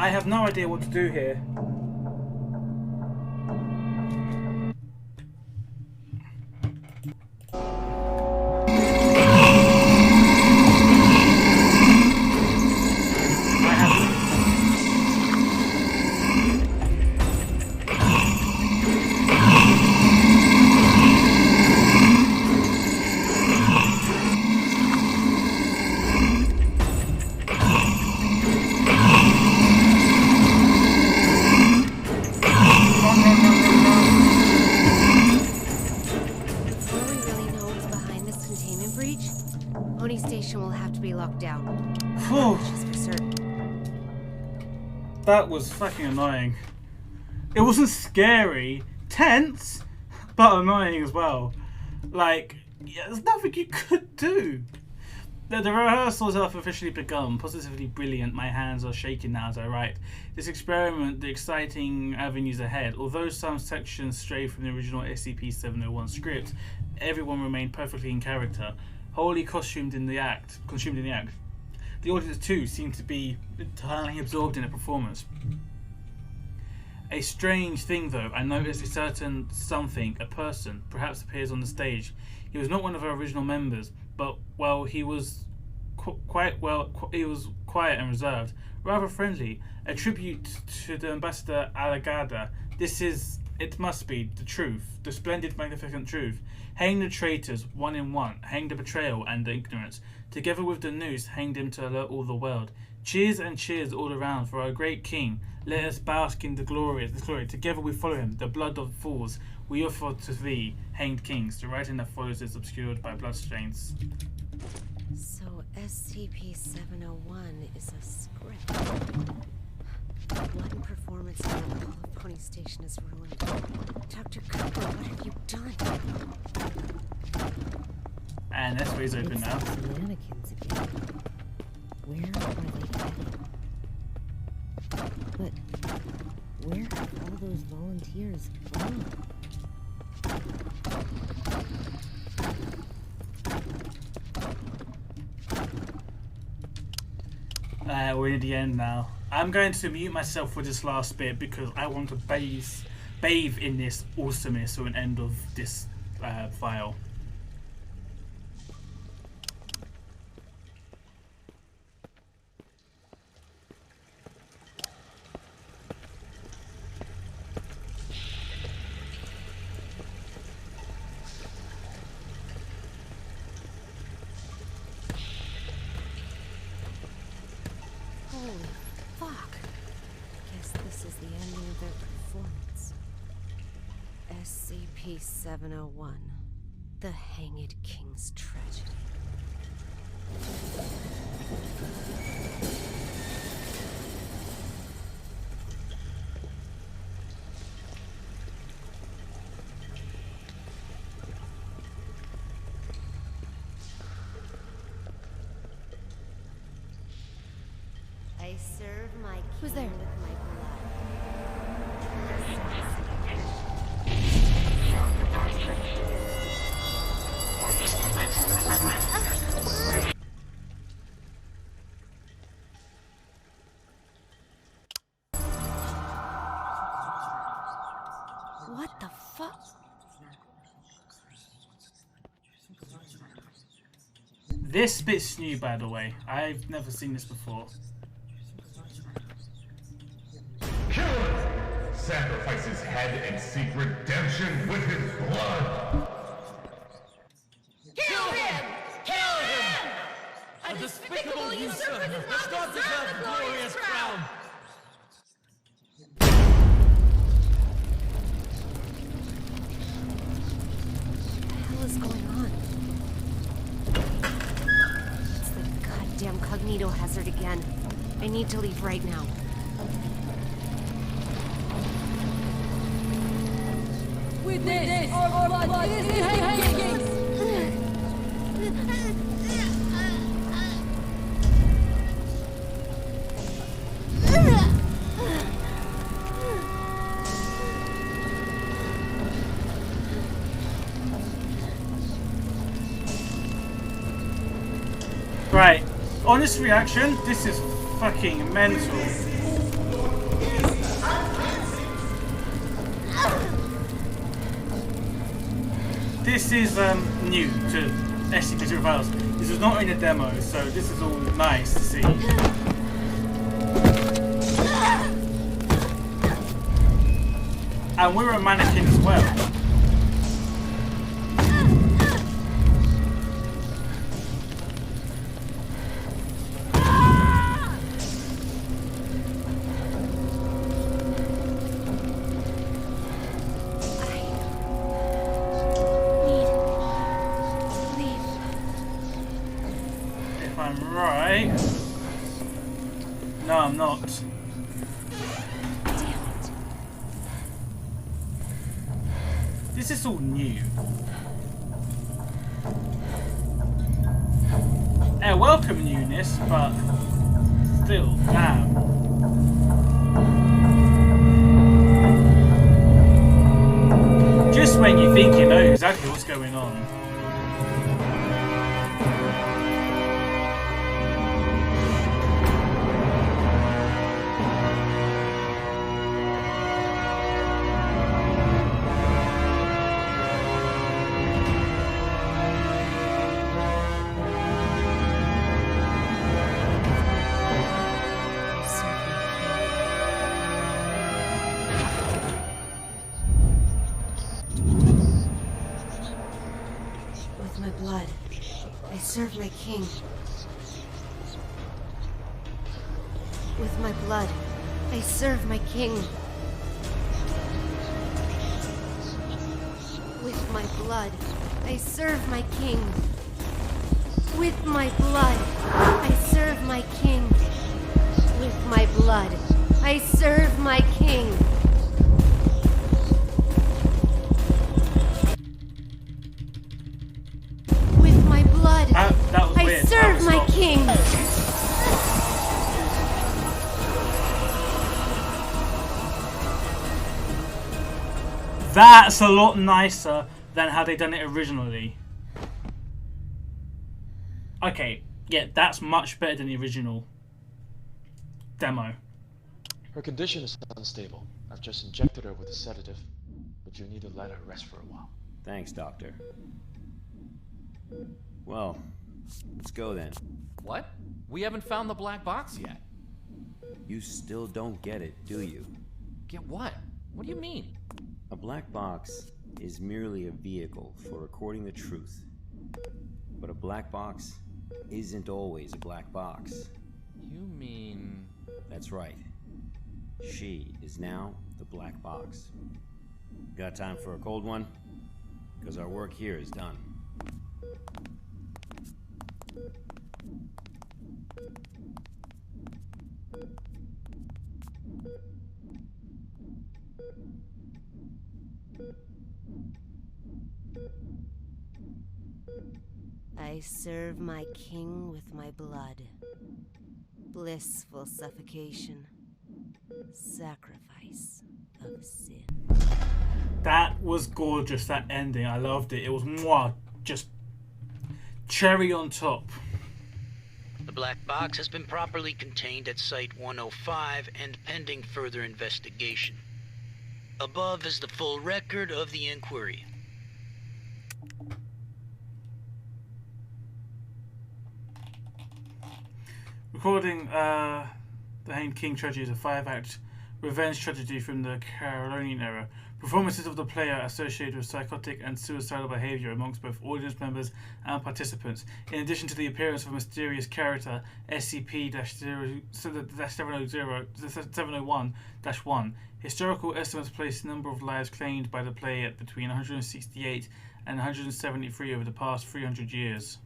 I have no idea what to do here. Will have to be locked down. Whew. Just for certain. That was fucking annoying. It wasn't scary, tense, but annoying as well. Like, yeah, there's nothing you could do. The rehearsals have officially begun. Positively brilliant. My hands are shaking now as I write. This experiment, the exciting avenues ahead. Although some sections stray from the original SCP-701 script, everyone remained perfectly in character. Wholly consumed in the act. The audience too seemed to be entirely absorbed in the performance. A strange thing though, I noticed a certain something, a person, perhaps appears on the stage. He was not one of our original members, but well, he was quiet and reserved, rather friendly. A tribute to the Ambassador Alagada. It must be the truth, the splendid, magnificent truth. Hang the traitors, one in one. Hang the betrayal and the ignorance. Together with the noose, hang them to alert all the world. Cheers and cheers all around for our great king. Let us bask in the glory. Together we follow him, the blood of fools. We offer to thee, hanged kings. The writing that follows is obscured by bloodstains. So SCP-701 is a script. pony station is ruined. Dr. Cooper, what have you done? And this way's open now. It's the mannequins again. Where are they headed? But where have all those volunteers gone? We're at the end now. I'm going to mute myself for this last bit because I want to bathe in this awesomeness or an end of this file. Holy fuck. Guess this is the ending of their performance. SCP-701. The Hanged King's Tragedy. I serve my king. Who's there? With my blood. What the fuck? This bit's new, by the way. I've never seen this before. Sacrifice his head and seek redemption with his blood! Kill him! Kill him! A despicable usurper does not deserve the glorious crown! What the hell is going on? It's the goddamn cognito hazard again. I need to leave right now. With this, our blood is hanging! Right, honest reaction, this is fucking mental. This is new to SCP-701 files. This is not in a demo, so this is all nice to see. And we're a mannequin as well. No, I'm not. Damn it. This is all new. Welcome newness, but still, damn. Just when you think you know exactly what's going on. Serve my king. With my blood, I serve my king. With my blood, I serve my king. With my blood, I serve my king. With my blood, I serve my king. That's a lot nicer than how they done it originally. Okay, yeah, that's much better than the original demo. Her condition is unstable. I've just injected her with a sedative, but you need to let her rest for a while. Thanks, Doctor. Well, let's go then. What? We haven't found the black box yet. You still don't get it, do you? Get what? What do you mean? A black box is merely a vehicle for recording the truth. But a black box isn't always a black box. You mean... That's right. She is now the black box. Got time for a cold one? Because our work here is done. I serve my king with my blood. Blissful suffocation. Sacrifice of sin. That was gorgeous, that ending. I loved it. It was mwah, just cherry on top. The black box has been properly contained at Site-105 and pending further investigation. Above is the full record of the inquiry. Recording The Hain King tragedy is a 5-act revenge tragedy from the Carolinian era. Performances of the player associated with psychotic and suicidal behavior amongst both audience members and participants, in addition to the appearance of a mysterious character, SCP-701-1. Historical estimates place the number of lives claimed by the player at between 168 and 173 over the past 300 years.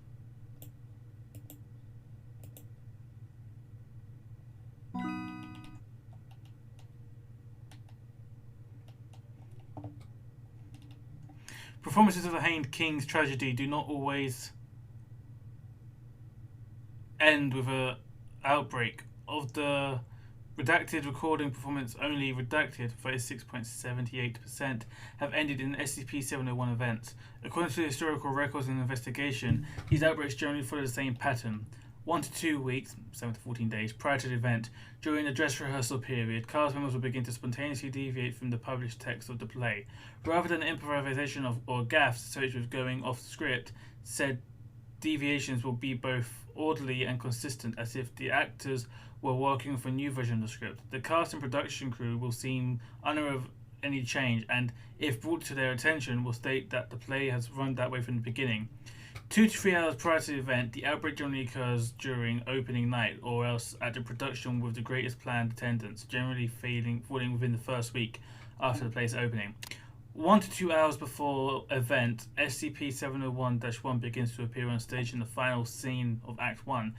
Performances of the Hain King's tragedy do not always end with an outbreak. Of the redacted recording performance, only redacted 36.78% have ended in SCP-701 events. According to the historical records and investigation, these outbreaks generally follow the same pattern. 1 to 2 weeks, 7 to 14 days, prior to the event, during the dress rehearsal period, cast members will begin to spontaneously deviate from the published text of the play. Rather than improvisation or gaffes associated with going off script, said deviations will be both orderly and consistent, as if the actors were working off a new version of the script. The cast and production crew will seem unaware of any change, and if brought to their attention, will state that the play has run that way from the beginning. 2 to 3 hours prior to the event, the outbreak generally occurs during opening night, or else at the production with the greatest planned attendance, generally falling within the first week after the play's opening. 1 to 2 hours before event, SCP-701-1 begins to appear on stage in the final scene of Act 1,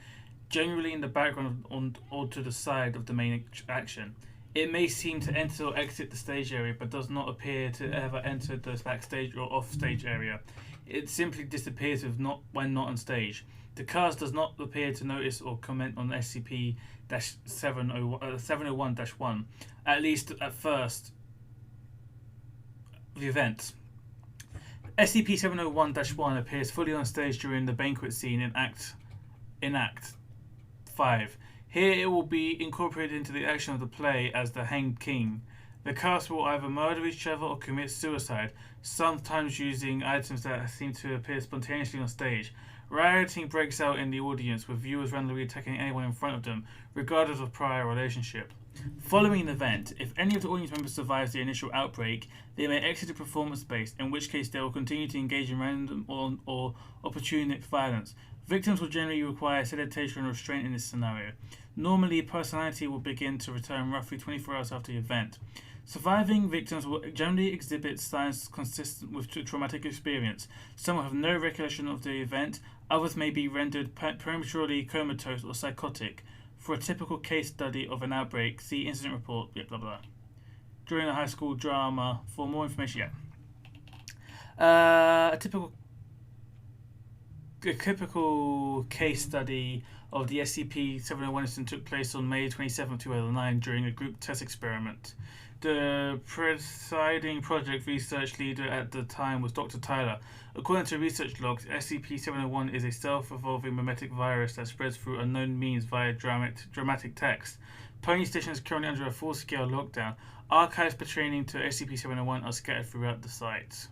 generally in the background or to the side of the main action. It may seem to enter or exit the stage area, but does not appear to ever enter the backstage or off-stage area. It simply disappears when not on stage. The cast does not appear to notice or comment on SCP-701-1, at least at first, the event. SCP-701-1 appears fully on stage during the banquet scene in Act 5. Here it will be incorporated into the action of the play as the Hanged King. The cast will either murder each other or commit suicide, sometimes using items that seem to appear spontaneously on stage. Rioting breaks out in the audience, with viewers randomly attacking anyone in front of them, regardless of prior relationship. Following the event, if any of the audience members survives the initial outbreak, they may exit the performance space, in which case they will continue to engage in random or opportunistic violence. Victims will generally require sedation and restraint in this scenario. Normally, personality will begin to return roughly 24 hours after the event. Surviving victims will generally exhibit signs consistent with traumatic experience. Some will have no recollection of the event, others may be rendered prematurely comatose or psychotic. For a typical case study of an outbreak, see incident report, blah blah blah. During a high school drama, for more information, a typical typical case study of the SCP-701 incident took place on May 27, 2009 during a group test experiment. The presiding project research leader at the time was Dr. Tyler. According to research logs, SCP-701 is a self-evolving mimetic virus that spreads through unknown means via dramatic text. Pony Station is currently under a full-scale lockdown. Archives pertaining to SCP-701 are scattered throughout the site.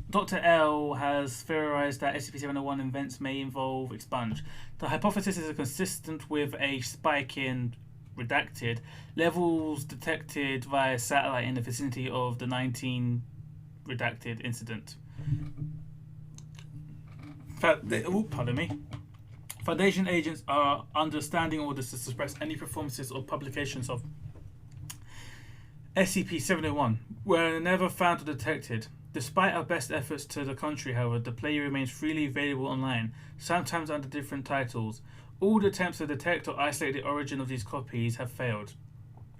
Dr. L has theorized that SCP-701 events may involve expunge. The hypothesis is consistent with a spike in redacted levels detected via satellite in the vicinity of the 19 redacted incident. Pardon me. Foundation agents are under standing orders to suppress any performances or publications of SCP-701 were never found or detected. Despite our best efforts to the contrary, however, the play remains freely available online, sometimes under different titles. All attempts to detect or isolate the origin of these copies have failed.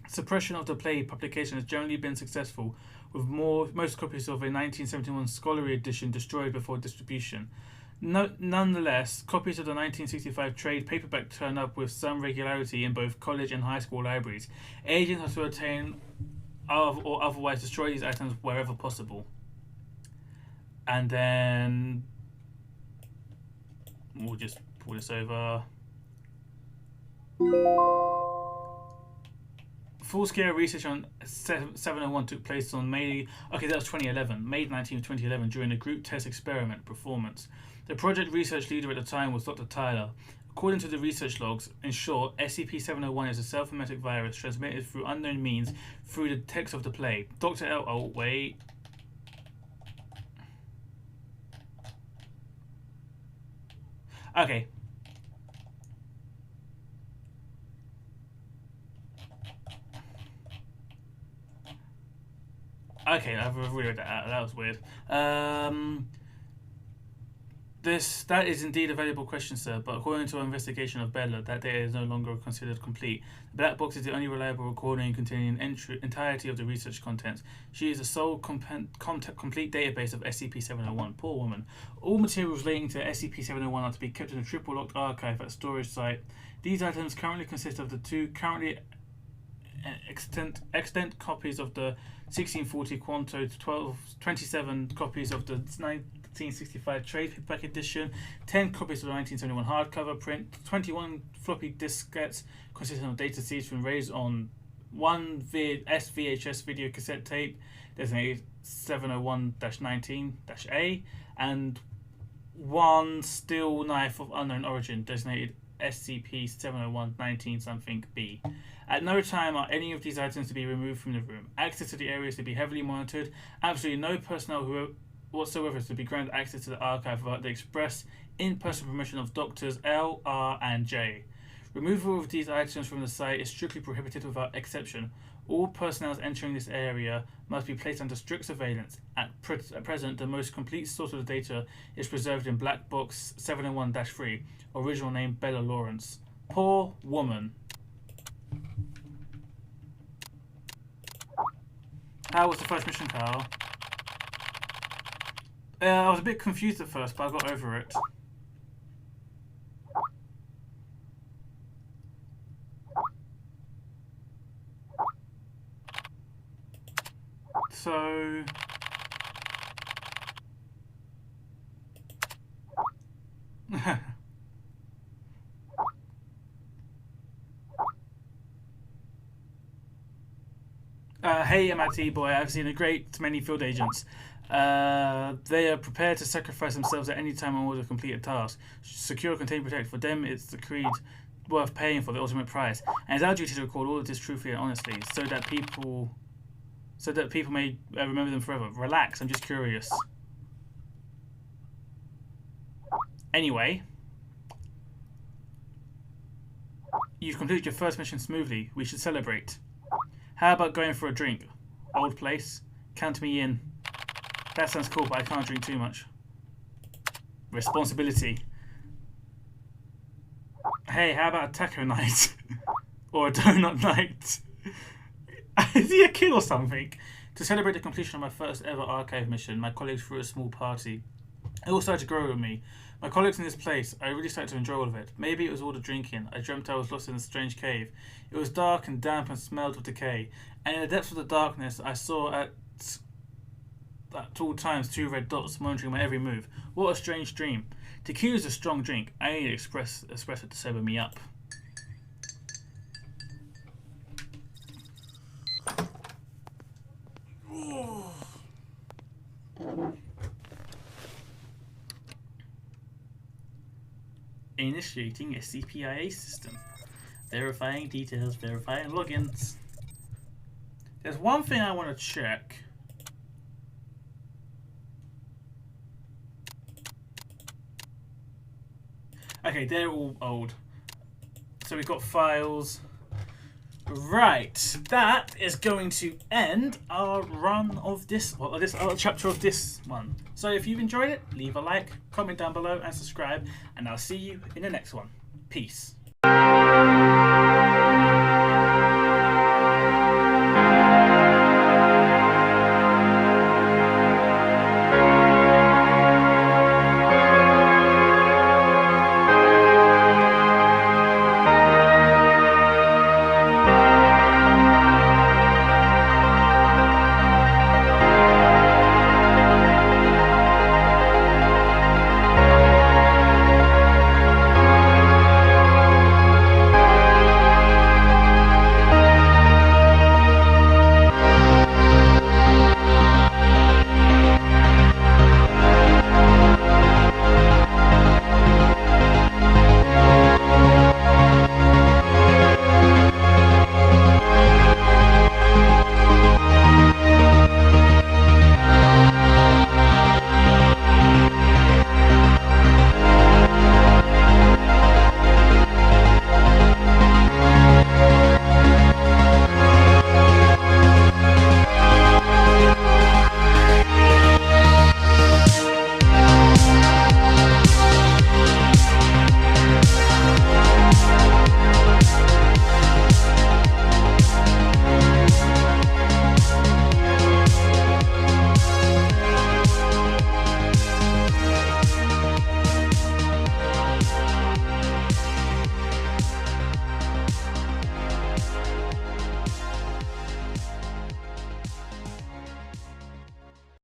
Suppression of the play publication has generally been successful, with most copies of a 1971 scholarly edition destroyed before distribution. Nonetheless, copies of the 1965 trade paperback turn up with some regularity in both college and high school libraries. Agents have to obtain or otherwise destroy these items wherever possible. And then we'll just pull this over. Full-scale research on 701 took place on May 19th, 2011, during a group test experiment performance. The project research leader at the time was Dr. Tyler. According to the research logs, in short, SCP-701 is a self-mimetic virus transmitted through unknown means through the text of the play. Dr. L. Oh, wait. Okay. Okay, I've reread that out. That was weird. That is indeed a valuable question, sir, but according to our investigation of Bella, that data is no longer considered complete. The black box is the only reliable recording containing the entirety of the research contents. She is the sole complete database of SCP-701. Poor woman. All materials relating to SCP-701 are to be kept in a triple-locked archive at a storage site. These items currently consist of the two currently extant copies of the 1640 Quanto, 27 copies of the 1965 trade paperback edition, 10 copies of the 1971 hardcover print, 21 floppy diskettes consisting of data seeds from raised on one SVHS video cassette tape designated 701-19-A, and one steel knife of unknown origin designated SCP-701-19-something-B. At no time are any of these items to be removed from the room. Access to the area is to be heavily monitored. Absolutely no personnel whatsoever is to be granted access to the archive without the express in-person permission of Doctors L, R, and J. Removal of these items from the site is strictly prohibited without exception. All personnel entering this area must be placed under strict surveillance. At present, the most complete source of the data is preserved in Black Box 701-3, original name Bella Lawrence. Poor woman. How was the first mission, Carl? I was a bit confused at first, but I got over it. So... hey MIT boy, I've seen a great many field agents. They are prepared to sacrifice themselves at any time in order to complete a task. Secure, contain, protect. For them, it's the creed worth paying for, the ultimate price. And it's our duty to record all of this truthfully and honestly, so that people may remember them forever. Relax, I'm just curious. Anyway, you've completed your first mission smoothly. We should celebrate. How about going for a drink? Old place? Count me in. That sounds cool, but I can't drink too much. Responsibility. Hey, how about a taco night? Or a donut night? Is he a kid or something? To celebrate the completion of my first ever archive mission, my colleagues threw a small party. It all started to grow with me. My colleagues in this place, I really started to enjoy all of it. Maybe it was all the drinking. I dreamt I was lost in a strange cave. It was dark and damp and smelled of decay. And in the depths of the darkness, I saw at all times 2 red dots monitoring my every move. What a strange dream. Tequila is a strong drink. I need espresso to sober me up. Initiating SCP-IA system. Verifying details, verifying logins. There's one thing I want to check. Okay, they're all old. So we've got files. Right, that is going to end our run of this, well, this other chapter of this one. So if you've enjoyed it, leave a like, comment down below, and subscribe. And I'll see you in the next one. Peace.